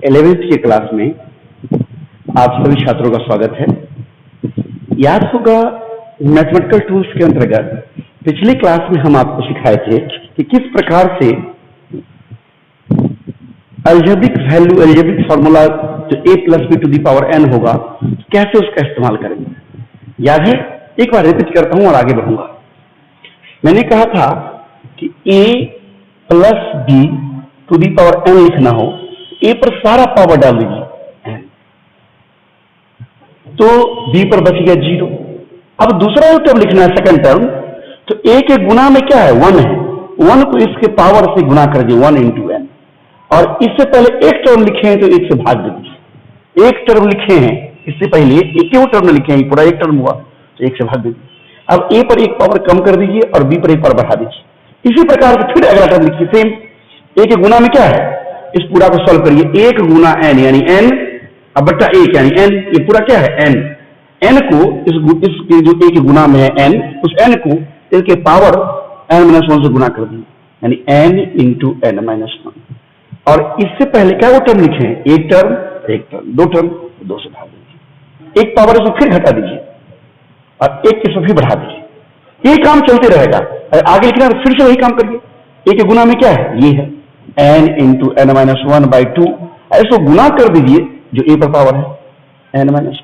11वीं की क्लास में आप सभी छात्रों का स्वागत है। याद होगा मैथमेटिकल टूल्स के अंतर्गत पिछली क्लास में हम आपको सिखाए थे कि किस प्रकार से अलजेब्रिक वैल्यू, अलजेब्रिक फॉर्मूला जो a plus b to the power n होगा, कैसे उसका इस्तेमाल करेंगे। याद है? एक बार रिपीट करता हूं और आगे बढ़ूंगा। मैंने कहा था कि a plus b to the power n लिखना हो, a पर सारा पावर डाल दीजिए n, तो b पर बच गया 0। अब दूसरा टर्म लिखना है, सेकंड टर्म, तो a के गुना में क्या है, 1 है, 1 को इसके पावर से गुना कर दिए 1 इंटू n। और इससे पहले एक टर्म लिखे हैं तो 1 से भाग दीजिए। एक टर्म लिखे हैं, इससे पहले एक ही टर्म लिखे हैं, पूरा एक टर्म हुआ तो 1 से भाग दीजिए। अब a पर एक पावर कम कर दीजिए और b पर एक पावर बढ़ा दीजिए। इसी प्रकार से फिर अगला टर्म लिखिए, सेम। a के गुना में क्या है, इस पूरा को सॉल्व करिए, 1 गुना n यानी n, अब बट्टा 1 यानी n, ये पूरा क्या है n। n को इस जो a के गुना में है n, उस n को इसके पावर n-1 से गुना कर दिए, यानी n इंटू n-1। और इससे पहले क्या वो टर्म लिखे हैं, एक टर्म, दो टर्म, 2 से भाग दीजिए। एक पावर इसको फिर घटा दीजिए और एक इसको फिर बढ़ा दीजिए। ये काम चलते रहेगा। आगे लिखना है फिर से वही काम करिए। a के गुना में क्या है, ये है n इंटू n-1/2। ऐसे गुना कर दीजिए जो a पर पावर है n-2,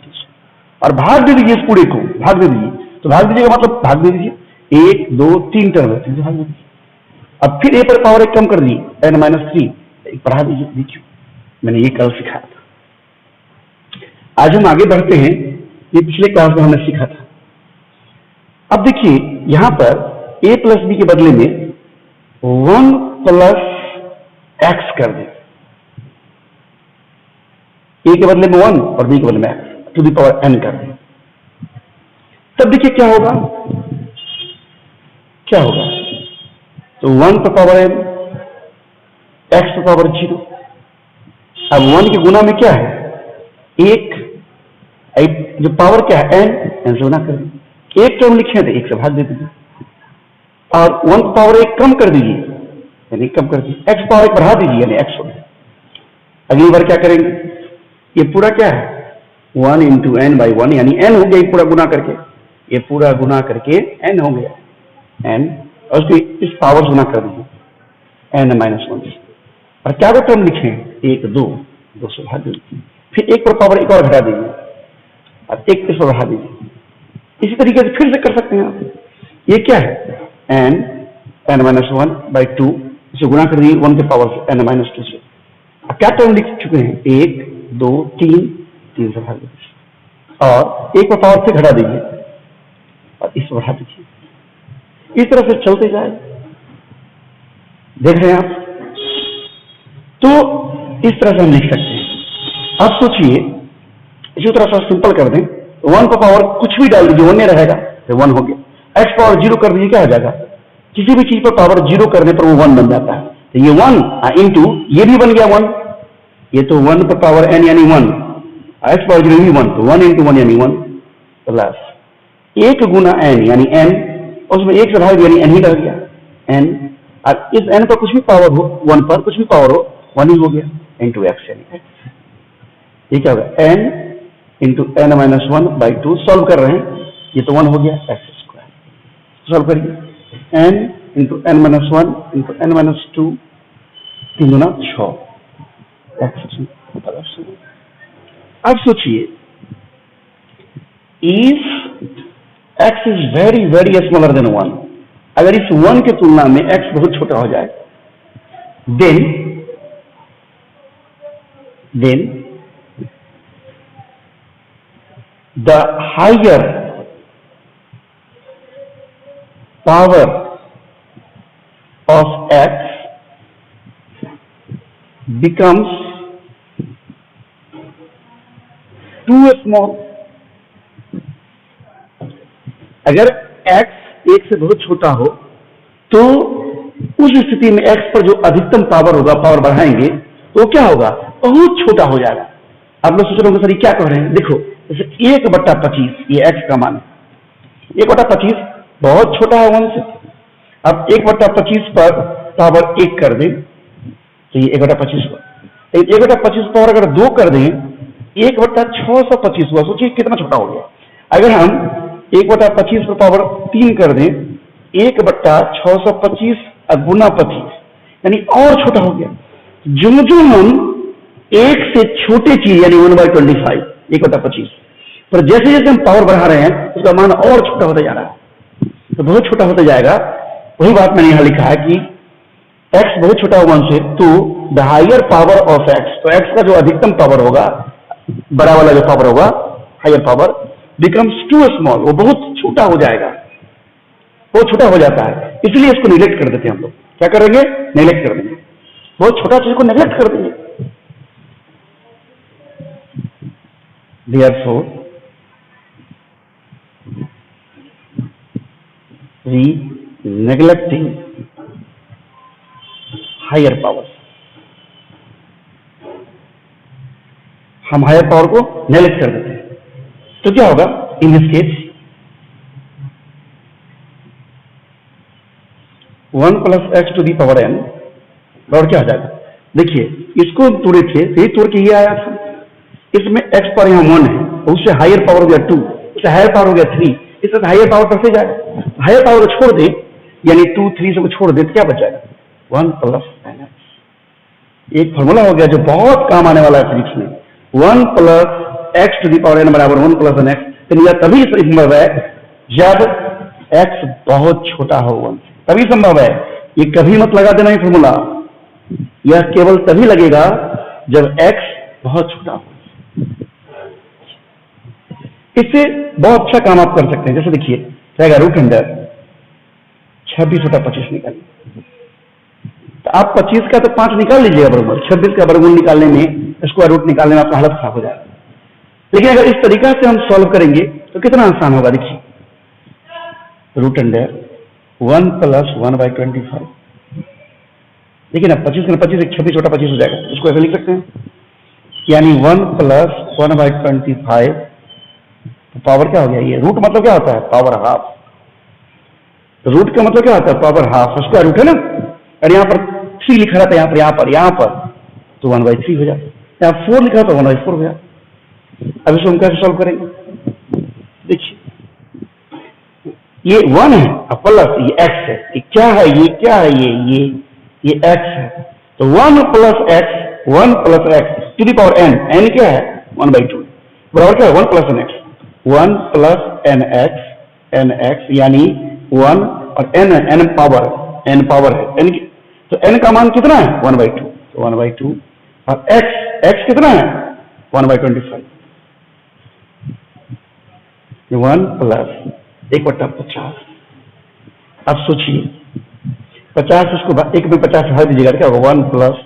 और भाग दे दीजिए इस पूरे को, भाग दे दीजिए। तो भाग दीजिएगा मतलब भाग दे दीजिए, 1 2 3 टर्म है, भाग दे दीजिए। अब फिर a पर पावर एक कम कर दिए n-3, एक बढ़ा दीजिए। देखिए मैंने ये कल सिखाया था। आज हम आगे बढ़ते हैं, ये पिछले क्लास में हमने सीखा था। अब देखिए यहां पर a प्लस बी के बदले में 1 प्लस x कर दें। a के बदले में 1 और b के बदले में x to the power n कर दें। तब देखिए क्या होगा, तो 1 पर पावर n, x पर पावर 0। अब 1 के गुना में क्या है, 1, जो पावर क्या है n से गुना कर दीजिए। एक टर्म लिखे तो 1 से भाग दे दीजिए, और 1 पावर 1 कम कर दीजिए, यानी कम कर दीजिए, x पावर 1 बढ़ा दीजिए, यानी x हो गया। अगली बार क्या करेंगे, ये पूरा क्या है 1 इंटू n/1, यानी n हो गया, ये पूरा गुना करके, ये पूरा गुना करके n हो गया n, और उसको इस पावर से गुना कर दीजिए n-1। और क्या वो टर्म लिखे, 1 2, 2 से भाग दीजिए। फिर 1 पर पावर 1 और घटा दीजिए और 1 इस पर बढ़ा दीजिए। इसी तरीके से फिर से कर सकते हैं आप। ये क्या है n-1/2, इसे गुना कर दीजिए 1 के पावर से n-2 से। अब क्या टर्म लिख चुके हैं, 1 2 3, 3 से भाग दीजिए और 1 पर पावर से घटा दीजिए और इस बढ़ा दीजिए। इस तरह से चलते जाए, देख रहे हैं आप। तो इस तरह से हम लिख सकते हैं। अब सोचिए, इसी तरह से सिंपल कर दें, 1 पर पावर कुछ भी डाल दीजिए, 1 नहीं रहेगा तो 1 हो गया। x पावर 0 कर दीजिए, क्या हो जाएगा, किसी भी चीज पर पावर 0 करने पर वो 1 बन जाता है। तो ये 1 इंटू ये भी बन गया 1, ये तो 1 पर पावर n यानी 1, x पावर 0 भी 1, तो 1 इंटू 1 यानी 1, प्लस 1 गुना n यानी n, उसमें 1 से भाग यानी n ही रह गया n, और इस n पर कुछ भी पावर हो, 1 पर कुछ भी पावर हो, 1 ही हो गया, इंटू x यानी x। ये क्या होगा, n इंटू n-1/2। सॉल्व कर रहे हैं, ये तो 1 हो गया, x²। सॉल्व करिए, n into n-1 into n-2, 3 गुना 6 x। अब सोचिए, if x is very very smaller than 1, अगर इस 1 की तुलना में x बहुत छोटा हो जाए, then the higher power of x becomes too small। अगर x 1 से बहुत छोटा हो तो उस स्थिति में x पर जो अधिकतम पावर होगा, पावर बढ़ाएंगे तो क्या होगा, बहुत छोटा हो जाएगा। आप लोग सोच रहे होंगे सर ये क्या कह रहे हैं, देखो जैसे 1/25 ये x का मान है, 1/25 बहुत छोटा है 1 से। अब 1/25 पर पावर 1 कर दें तो ये 1/25 हुआ। 1/25 पावर अगर 2 कर दें 1/625 हुआ। सोचिए कितना छोटा हो गया। अगर हम 1/25 पावर 3 कर दें 1/625 गुना 25 यानी और छोटा हो गया। जो जो हम एक से छोटे चीज यानी 1/25 1/25 पर जैसे जैसे हम पावर बढ़ा रहे हैं उसका मान और छोटा होता जा रहा है, तो बहुत छोटा होता जाएगा। वही बात मैंने यहां लिखा है कि x बहुत छोटा होगा 1 से, तो the higher power of x, तो x का जो अधिकतम पावर होगा, बड़ा वाला जो पावर होगा higher power, becomes too small, वो बहुत छोटा हो जाएगा, बहुत छोटा हो जाता है। इसलिए इसको निगलेक्ट कर देते हैं हम लोग। क्या करेंगे? निगलेक्ट कर देंगे, बहुत छोटा चीज को निगलेक्ट कर देंगे। Therefore, we neglecting higher powers, हम हायर पावर को नेगलेक्ट कर देते हैं। तो क्या होगा in this case? 1 + x to the power n और क्या हो जाएगा? देखिए इसको तोड़े थे, यही तोड़ के ये आया था। इसमें x पर यहाँ 1 है, उससे हायर पावर हो गया 2, उससे हायर पावर हो गया 3, इससे हायर पावर कैसे जाएगा? हायर पावर को छोड़ दे यानी 2, 3 से छोड़ दे तो क्या बच जाएगा? 1 + nx। एक फॉर्मूला हो गया जो बहुत काम आने वाला है फिजिक्स में। 1 + x to the power n बराबर 1 + nx। तो यह तभी संभव है जब x बहुत छोटा हो 1 से, तभी संभव है। ये कभी मत लगा देना ये फॉर्मूला, यह केवल तभी लगेगा जब x बहुत छोटा हो। इससे बहुत अच्छा काम आप कर सकते हैं। जैसे देखिए रहेगा रूट अंडर 26/25 निकालिए, तो आप 25 का तो 5 निकाल लीजिएगा बराबर, 26 का वर्गमूल निकालने में, स्क्वायर रूट निकालने में आपका हालत खराब हो जाएगा। लेकिन अगर इस तरीका से हम सॉल्व करेंगे तो कितना आसान होगा। देखिए रूट अंडर 1 + 1/25, देखिए ना 25 का 25 26/25 हो जाएगा, उसको ऐसे लिख सकते हैं यानी 1 + 1/25। पावर क्या हो गया? ये रूट मतलब क्या होता है? Power half. रूट का मतलब क्या होता है? Power half. स्क्वायर रूट है ना, और यहाँ पर 3 लिखा रहता है, यहाँ पर तो 1/3 हो जाता है। यहाँ 4 लिखा था 1/4 हो गया। अब इसको हम कैसे सॉल्व करेंगे? देखिए ये 1 है और प्लस ये x है, ये क्या है? ये क्या है? ये x है। तो 1 + x to the power n, n क्या है? 1/2 बराबर क्या है? 1 + nx, 1 + nx यानी 1 और n पावर है, n तो n का मान कितना है? 1/2, तो 1/2 और x कितना है? 1/25। 1 + 1/50। अब सोचिए 50 इसको 1 में 50 हटा दीजिएगा, क्या होगा? 1 +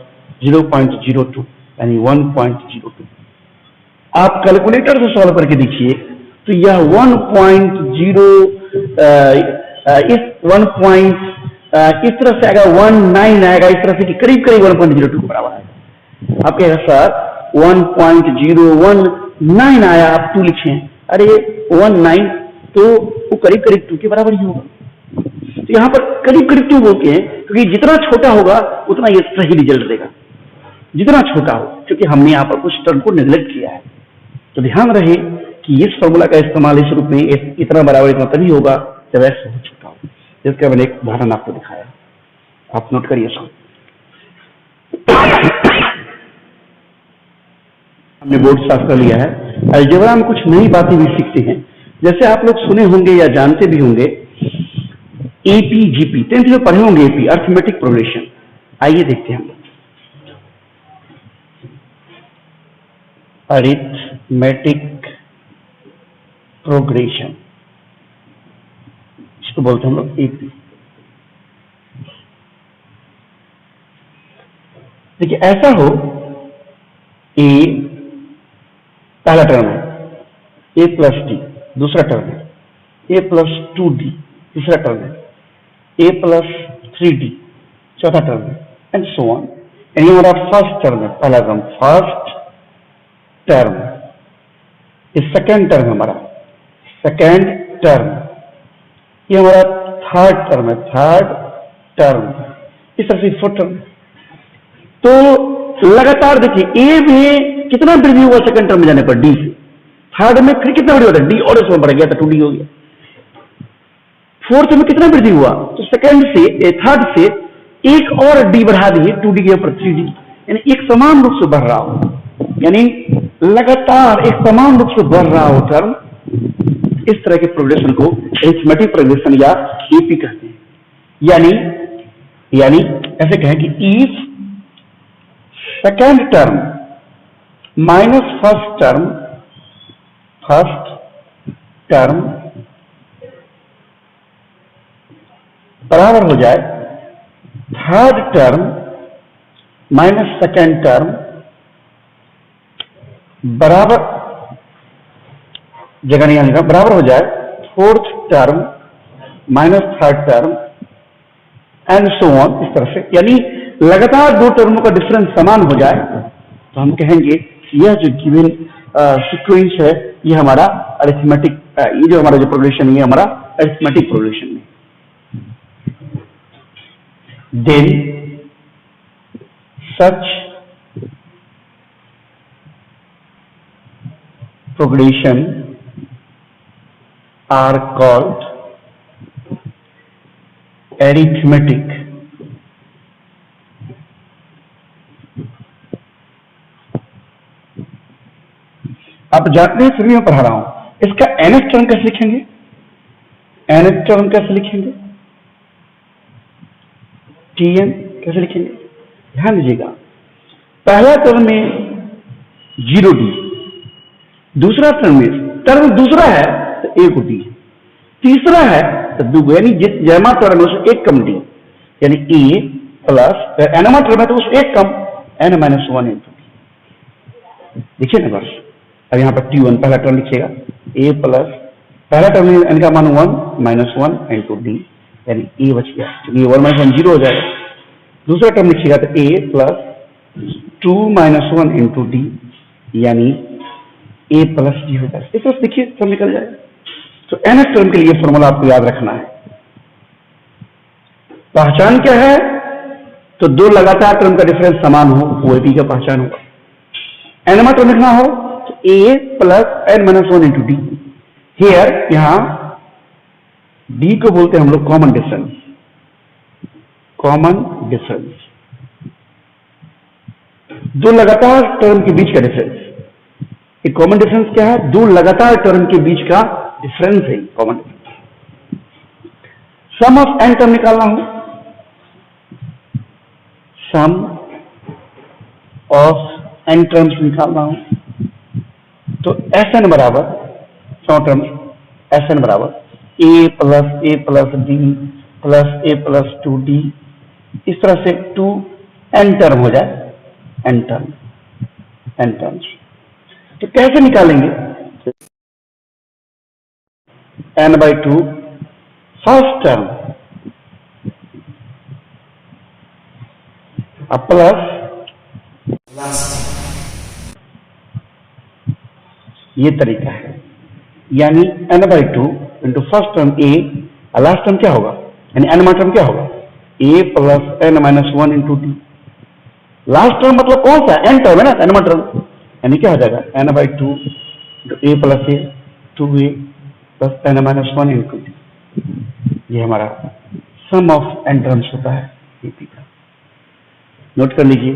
0.02 यानी 1.02। आप कैलकुलेटर से सॉल्व करके देखिए तो यह 1.0 इस तरह से आएगा, 19 आएगा, इस तरह से कि करीब 1.02 के बराबर आएगा। आप कहेगा सर 1.019 आया, आप 2 लिखे, अरे 19 तो वो करीब 2 के बराबर ही होगा। तो यहाँ पर करीब 2 बोलते हैं क्योंकि जितना छोटा होगा उतना ये सही रिजल्ट देगा, जितना छोटा हो, क्योंकि हमने यहाँ पर कुछ टर्म को नेग्लेक्ट किया है। तो ध्यान रहे कि इस फॉर्मूला का इस्तेमाल इस रूप में इतना बराबर इतना तभी होगा जब x बहुत छोटा हो। जिसका मैंने एक उदाहरण आपको दिखाया, आप नोट करिए इसको। हमने बोर्ड साफ कर लिया है। अलजेब्रा में कुछ नई बातें भी सीखते हैं। जैसे आप लोग सुने होंगे या जानते भी होंगे APGP, 10th में पढ़े होंगे AP, अर्थमेटिक प्रोग्रेशन। आइए देखते हैं हम लोग अरिथमेटिक प्रोग्रेशन, इसको बोलते हैं हम लोग AP। देखिए ऐसा हो A पहला टर्म है, A + D दूसरा टर्म है, A + 2D तीसरा टर्म है, A + 3D चौथा टर्म है, एंड सो ऑन। यानी हमारा फर्स्ट टर्म है, पहला टर्म फर्स्ट टर्म, ये सेकेंड टर्म हमारा सेकेंड टर्म, ये हमारा थर्ड टर्म है, थर्ड टर्म, इस तरह से फोर्थ टर्म। तो लगातार देखिए ए में कितना वृद्धि हुआ सेकंड टर्म में जाने पर डी से, थर्ड में फिर कितना वृद्धि होता है डी और इसमें बढ़ गया तो 2d हो गया, फोर्थ में कितना वृद्धि हुआ तो सेकंड से थर्ड से एक और डी बढ़ा दिए 2d के ऊपर 3d, यानी एक समान रूप से बढ़ रहा हो, यानी लगातार एक समान रूप से बढ़ रहा हो टर्म, इस तरह के प्रोग्रेशन को अरिथमेटिक प्रोग्रेशन या एपी कहते हैं। यानी ऐसे कहें कि each second term minus first term बराबर हो जाए third term minus second term बराबर जगह नहीं आएगा, बराबर हो जाए fourth term minus third term and so on, इस तरह से। यानी लगातार दो टर्मों का डिफरेंस समान हो जाए तो हम कहेंगे यह जो गिवन सीक्वेंस है ये हमारा अरिथमेटिक, ये जो हमारा जो प्रोग्रेशन है ये हमारा अरिथमेटिक प्रोग्रेशन है। Then such progression are called arithmetic. आप जानते हैं, फिर भी मैं पढ़ा रहा हूं। इसका nth टर्म कैसे लिखेंगे? nth टर्म कैसे लिखेंगे? tn कैसे लिखेंगे? ध्यान दीजिएगा, पहला टर्म में 0d, दूसरा टर्म दूसरा है तो एक डी, तीसरा है तो दो, यानी जैमा टर्म है उससे एक कम डी, यानी ए प्लस एनमा टर्म है तो उससे एक कम एन माइनस 1 इंटू डी। देखिए ना बस, अब यहाँ पर T1 पहला टर्म लिखिएगा, ए प्लस पहला टर्म एन का मान 1 माइनस 1 इंटू डी, यानी ए बच गया, क्योंकि 1 माइनस 1 0 हो जाएगा। दूसरा टर्म लिखिएगा तो a plus 2 minus 1 into D, यानी ए प्लस डी हो जाएगा। इस तरह देखिए सब निकल जाएगा। तो nth टर्म के लिए फॉर्मूला आपको याद रखना है। पहचान क्या है? तो दो लगातार टर्म का डिफरेंस समान हो वो एपी का पहचान होगा। एनमा टर्म लिखना हो तो a plus n minus 1 into d. Here यहां डी को बोलते हैं हम लोग कॉमन डिफरेंस। दो लगातार टर्म के बीच का डिफरेंस, एक कॉमन डिफरेंस क्या है? दो लगातार टर्म के बीच का डिफरेंस है common difference. Sum of n term निकालना हो, सम ऑफ एन टर्म्स निकालना हो तो एस एन बराबर, सौ टर्म एस एन बराबर ए प्लस डी प्लस ए प्लस 2d, इस तरह से 2n टर्म हो जाए, n टर्म्स। तो कैसे निकालेंगे? n/2 फर्स्ट टर्म प्लस ये तरीका है, यानी n/2 इंटू फर्स्ट टर्म ए, लास्ट टर्म क्या होगा, यानी n टर्म क्या होगा, a plus n minus 1 into D. Last term मतलब कौन सा? n टर्म है ना, n टर्म, यानी क्या हो जाएगा n/2 a plus A 2a plus n minus 1 into D. ये हमारा सम ऑफ n टर्म्स होता है एपी का। नोट कर लीजिए।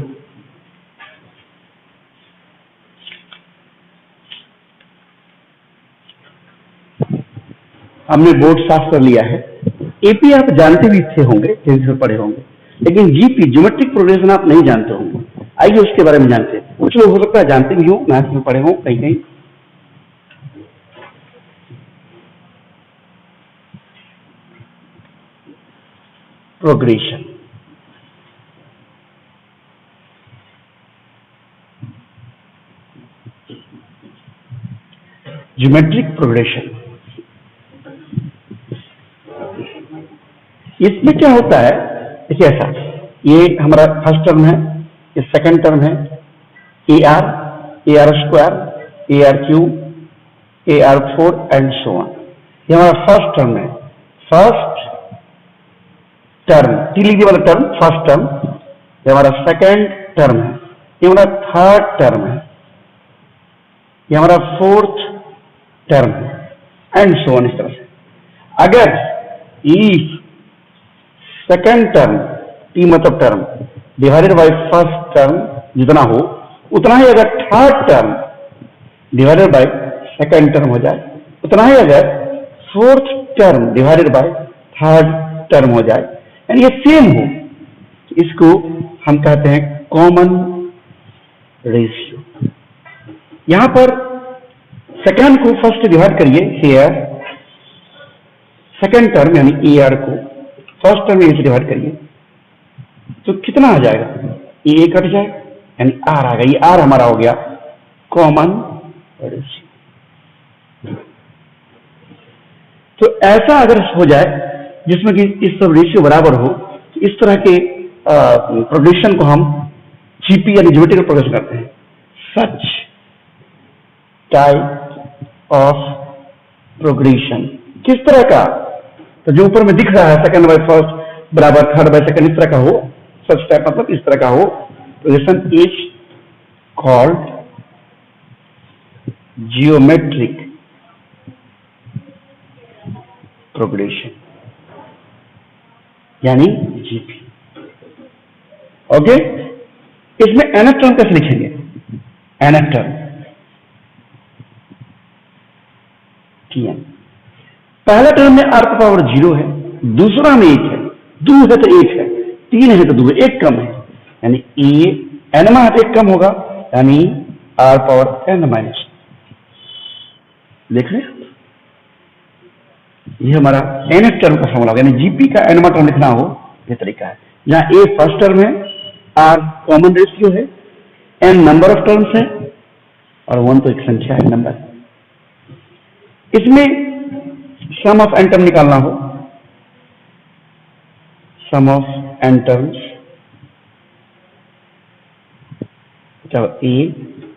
हमने बोर्ड साफ कर लिया है। एपी आप जानते भी थे होंगे, टेंथ में पढ़े होंगे, लेकिन जीपी ज्योमेट्रिक प्रोग्रेशन आप नहीं जानते होंगे। आइए उसके बारे में जानते हैं। कुछ लोग हो सकता है जानते भी हो, मैथ्स में पढ़े हो कहीं। प्रोग्रेशन, ज्योमेट्रिक प्रोग्रेशन, इसमें क्या होता है? देखिए ऐसा, ये हमारा फर्स्ट टर्म है, ये सेकंड टर्म है, AR square, AR3, AR4 and so on. ये हमारा फर्स्ट टर्म है। फर्स्ट टर्म टी लीजिए वाला टर्म, फर्स्ट टर्म, ये हमारा सेकंड टर्म है, ये हमारा थर्ड टर्म है, ये हमारा फोर्थ टर्म है, एंड सो ऑन। इस तरह से अगर इफ सेकेंड टर्म, टी मतलब term, divided by first term जितना हो उतना ही अगर third term divided by second term हो जाए, उतना ही अगर fourth term divided by third term हो जाए, यानी ये सेम हो, इसको हम कहते हैं कॉमन रेशियो। यहां पर सेकंड को फर्स्ट डिवाइड करिए, हेयर सेकंड टर्म यानी ए आर को फर्स्ट टर्म से डिवाइड करिए तो कितना आ जाएगा, ए कट जाए यानी आर आ गया, ये आर हमारा हो गया कॉमन रेशियो। तो ऐसा अगर हो जाए जिसमें कि इस सब रेशियो बराबर हो, तो इस तरह के प्रोग्रेशन को हम जीपी यानी ज्योमेट्रिकल प्रोग्रेशन करते हैं। सच टाइप ऑफ प्रोग्रेशन किस तरह का, तो जो ऊपर में दिख रहा है सेकंड बाय फर्स्ट बराबर थर्ड बाय सेकंड, इस तरह का हो, सच टाइप मतलब इस तरह का हो, progression is called geometric progression यानी जीपी। ओके, इसमें nth टर्म कैसे लिखेंगे, nth टर्म tn, पहला टर्म में r की पावर 0 है, दूसरा में 1 है, 2 है तो 1 है, 3 है तो 2 है, 1 कम है, यानी a n में 1 कम होगा यानी r पावर n माइनस। देख रहे हैं, ये हमारा nth टर्म का फॉर्मूला होगा, यानी जीपी का nवां टर्म लिखना हो ये तरीका है, जहां a फर्स्ट टर्म है, r कॉमन रेशियो है, n नंबर ऑफ टर्म्स है और 1 तो एक संख्या है, नंबर। इसमें सम ऑफ n टर्म निकालना हो, sum of n terms a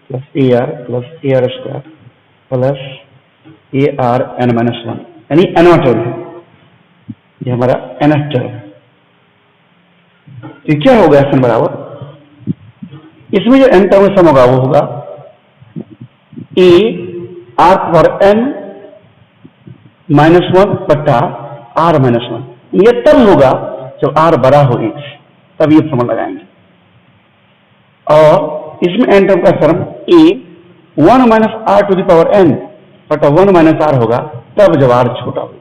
plus a r plus a r square plus a r n minus 1 यानी nवां टर्म है, ये हमारा nth टर्म है। तो क्या होगा एन बराबर, इसमें जो n टर्म सम होगा वो होगा a r power n minus 1 बट्टा r माइनस 1। ये तब होगा जब r बड़ा हो 1, तब ये फॉर्मूला लगाएंगे। और इसमें n टर्म का form a 1 minus r to the power n बटा 1 माइनस r होगा तब जब r छोटा हो,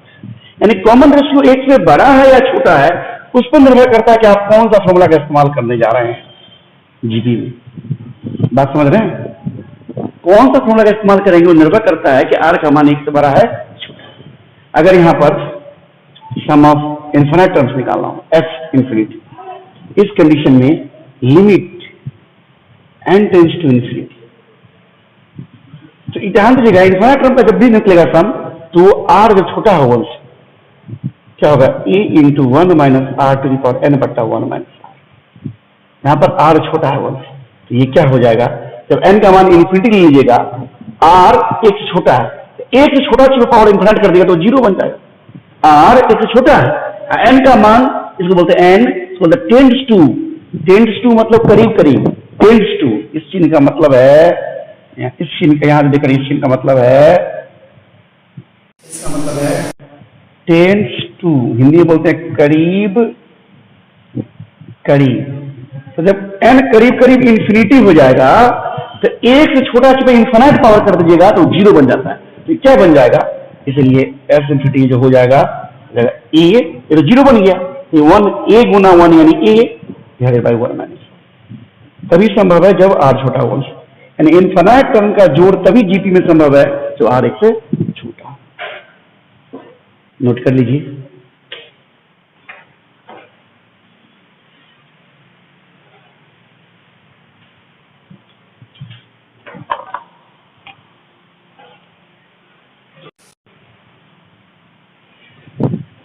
यानी कॉमन रेशियो 1 से बड़ा है या छोटा है उस पर निर्भर करता है कि आप कौन सा फॉर्मूला का इस्तेमाल करने जा रहे हैं जीपी में। बात समझ रहे हैं, कौन सा फॉर्मूला का इस्तेमाल करेंगे वो निर्भर करता है कि r का मान 1 से बड़ा है छोटा है। अगर यहां पर सम ऑफ इन्फिनिट टर्म्स निकालना हो f इंफिनिटी, इस कंडीशन में limit n tends to infinity, तो ध्यान दीजिएगा इन्फिनिट टर्म का जब भी निकलेगा सम तो r जब छोटा होगा उससे क्या होगा, a into 1 minus r to the power n बट्टा 1 माइनस r। यहां पर r छोटा है 1 से, तो ये क्या हो जाएगा, जब n का मान इंफिनिटी लीजिएगा, r 1 से छोटा है, 1 से छोटा चीज पावर इंफिनिट कर दिया तो 0 बन जाएगा। r 1 से छोटा है, n का मान इसको बोलते हैं n, इसको बोलते हैं टेंड्स टू मतलब करीब करीब, टेंड्स टू इस चिन्ह का मतलब है, इस चिन्ह का यहां देखकर इस चिन्ह का मतलब है, इसका मतलब है टेंड्स टू, हिंदी में बोलते हैं करीब करीब। तो जब n करीब करीब इंफिनिटी हो जाएगा तो 1 से छोटा चीज इंफिनिट पावर कर दीजिएगा तो 0 बन जाता है, तो क्या बन जाएगा, इसलिए f इंफिनिटी जो हो जाएगा a, ये तो 0 बन गया, ये 1 a गुना 1 यानी a डिवाइडेड बाय 1 माइनस। तभी संभव है जब r छोटा हो, यानी इनफिनिट टर्म का जोड़ तभी जीपी में संभव है जो r 1 से छोटा। नोट कर लीजिए।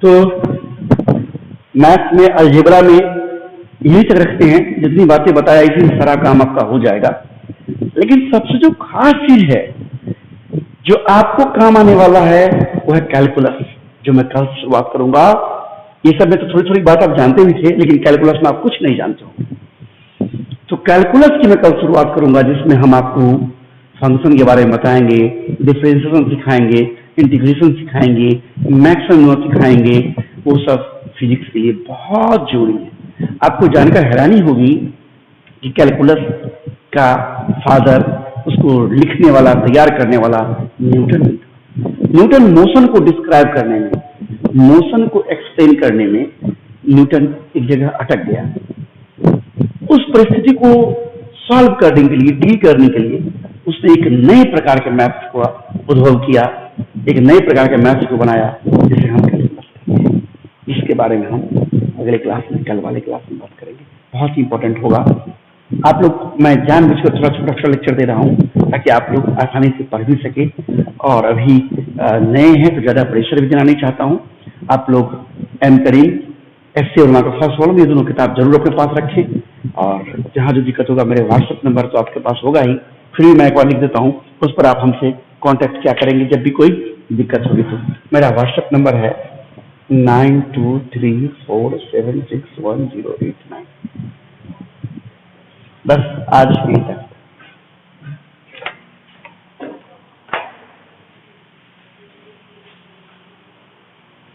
तो मैथ्स में अलजेब्रा में यही तक रखते हैं, जितनी बातें बताया इसी में सारा काम आपका हो जाएगा। लेकिन सबसे जो खास चीज है जो आपको काम आने वाला है वो है कैलकुलस, जो मैं कल शुरुआत करूंगा। ये सब में तो थोड़ी थोड़ी बात आप जानते भी थे, लेकिन कैलकुलस में आप कुछ नहीं जानते हो। तो कैलकुलस की मैं कल शुरुआत करूंगा, जिसमें हम आपको फंक्शन के बारे में बताएंगे, डिफरेंशिएशन सिखाएंगे, इंटीग्रेशन सिखाएंगे, मैक्सिमम सिखाएंगे। वो सब फिजिक्स के लिए बहुत जरूरी है। आपको जानकर हैरानी होगी कि कैलकुलस का फादर, उसको लिखने वाला, तैयार करने वाला न्यूटन। न्यूटन मोशन को डिस्क्राइब करने में, मोशन को एक्सप्लेन करने में न्यूटन एक जगह अटक गया। उस परिस्थिति को सॉल्व करने के लिए, डील करने के लिए उसने एक नए प्रकार के मैथ्स को उद्भव किया, एक नए प्रकार के मैथ्स को बनाया, जिसे हम कैलकुलस कहते हैं। इसके बारे में हम अगले क्लास में, कल वाले क्लास में बात करेंगे। बहुत ही इंपॉर्टेंट होगा। आप लोग, मैं जानबूझकर थोड़ा छोटा लेक्चर दे रहा हूँ ताकि आप लोग आसानी से पढ़ भी सके। और अभी नए हैं तो ज्यादा प्रेशर भी देना नहीं चाहता हूँ। आप लोग एम करीम, एससी और माइक्रोसॉफ्ट प्रॉब्लम, ये दोनों किताब जरूर अपने पास रखें। और जहाँ जो दिक्कत होगा, मेरे व्हाट्सएप नंबर तो आपके पास होगा ही, फिर भी मैं एक बार लिख देता हूँ, उस पर आप हमसे कांटेक्ट क्या करेंगे जब भी कोई दिक्कत होगी। तो मेरा व्हाट्सएप नंबर है 9234761089। बस आज यहीं तक।